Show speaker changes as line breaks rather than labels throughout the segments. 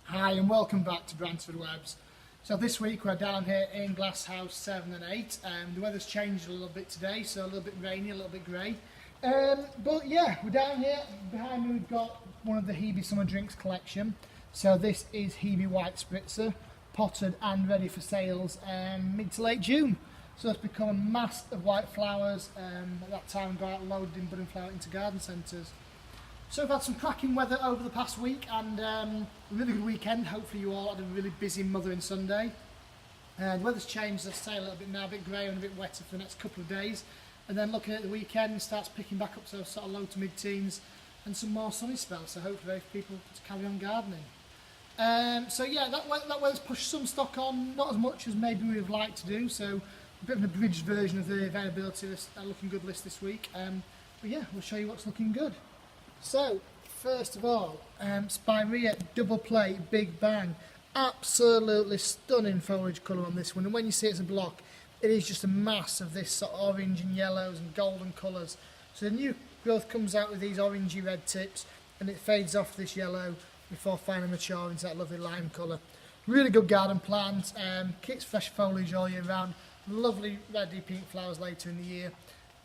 Hi and welcome back to Bransford Webs. So this week we're down here in Glasshouse 7 and 8. The weather's changed a little bit today, so a little bit rainy, a little bit grey. But yeah, we're down here. Behind me we've got one of the Hebe Summer Drinks collection. So this is Hebe White Spritzer, potted and ready for sales mid to late June. So it's become a mass of white flowers. At that time, go out loaded in budding flower into garden centres. So we've had some cracking weather over the past week and a really good weekend. Hopefully you all had a really busy Mothering Sunday. The weather's changed, as I say, a little bit now, a bit grey and a bit wetter for the next couple of days. And then looking at the weekend, it starts picking back up to sort of low to mid-teens and some more sunny spells. So hopefully people to carry on gardening. So yeah, that weather's pushed some stock on, not as much as maybe we would have liked to do. So a bit of an abridged version of the availability list, looking good list this week. But yeah, we'll show you what's looking good. So, first of all, Spirea Double Play Big Bang. Absolutely stunning foliage colour on this one, and when you see it as a block, it is just a mass of this sort of orange and yellows and golden colours. So the new growth comes out with these orangey red tips, and it fades off this yellow before finally maturing into that lovely lime colour. Really good garden plant, kicks fresh foliage all year round, lovely reddy pink flowers later in the year.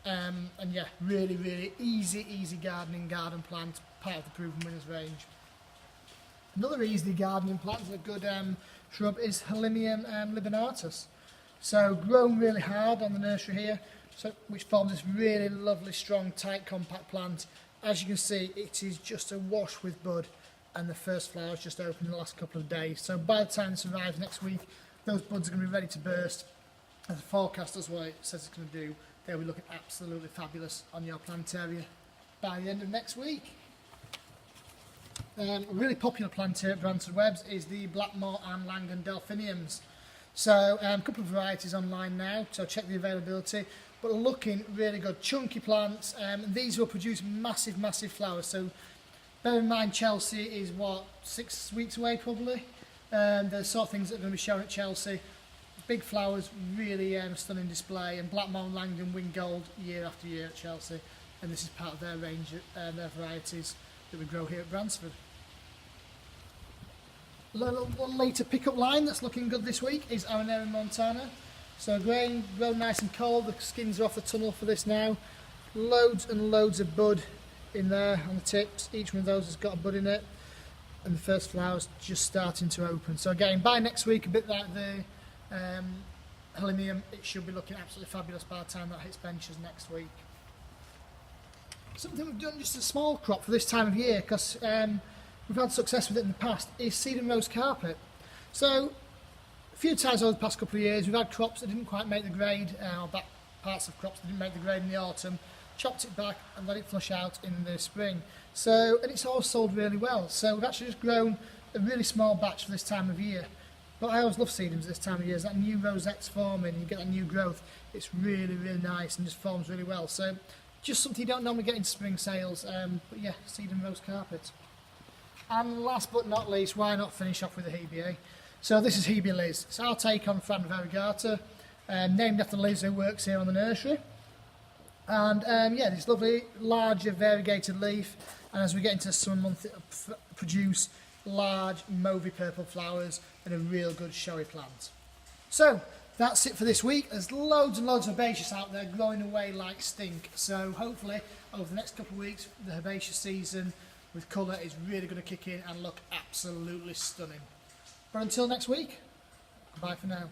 And yeah, really easy garden plant, part of the Proven Winners range. Another easy gardening plant and a good shrub is Helenium libanatus. So grown really hard on the nursery here, which forms this really lovely, strong, tight, compact plant. As you can see, it is just awash with bud, and the first flowers just opened in the last couple of days. So by the time this arrives next week, those buds are going to be ready to burst. As the forecast does what it says it's going to do, they'll be looking absolutely fabulous on your plant area by the end of next week. A really popular plant here at Bransford Webs is the Blackmore and Langan Delphiniums. So a couple of varieties online now, so check the availability, but looking really good, chunky plants. These will produce massive flowers. So bear in mind Chelsea is what, 6 weeks away probably. The sort of things that are going to be shown at Chelsea. Big flowers, really stunning display, and Blackmore and Langdon win gold year after year at Chelsea, and this is part of their range, their varieties that we grow here at Bransford. One later pickup line that's looking good this week is Aranera Montana. So grown nice and cold, the skins are off the tunnel for this now. Loads and loads of bud in there on the tips, each one of those has got a bud in it, and the first flowers just starting to open. So again, by next week, a bit like the Helenium, it should be looking absolutely fabulous by the time that hits benches next week. Something we've done just a small crop for this time of year, because we've had success with it in the past, is seed and rose carpet. So a few times over the past couple of years we've had crops that didn't quite make the grade, or back parts of crops that didn't make the grade in the autumn, chopped it back and let it flush out in the spring. So, and it's all sold really well. So we've actually just grown a really small batch for this time of year. But I always love sedums this time of year. As that new rosettes forming, you get that new growth. It's really nice and just forms really well. So just something you don't normally get in spring sales. But yeah, sedum rose carpet. And last but not least, why not finish off with a Hebe? So this is Hebe Liz. It's our take on Fran variegata, named after Liz who works here on the nursery. And yeah, this lovely larger variegated leaf. And as we get into the summer month, it'll produce large mauvey purple flowers and a real good showy plant. So that's it for this week. There's loads and loads of herbaceous out there growing away like stink, so hopefully over the next couple of weeks the herbaceous season with colour is really going to kick in and look absolutely stunning. But until next week, bye for now.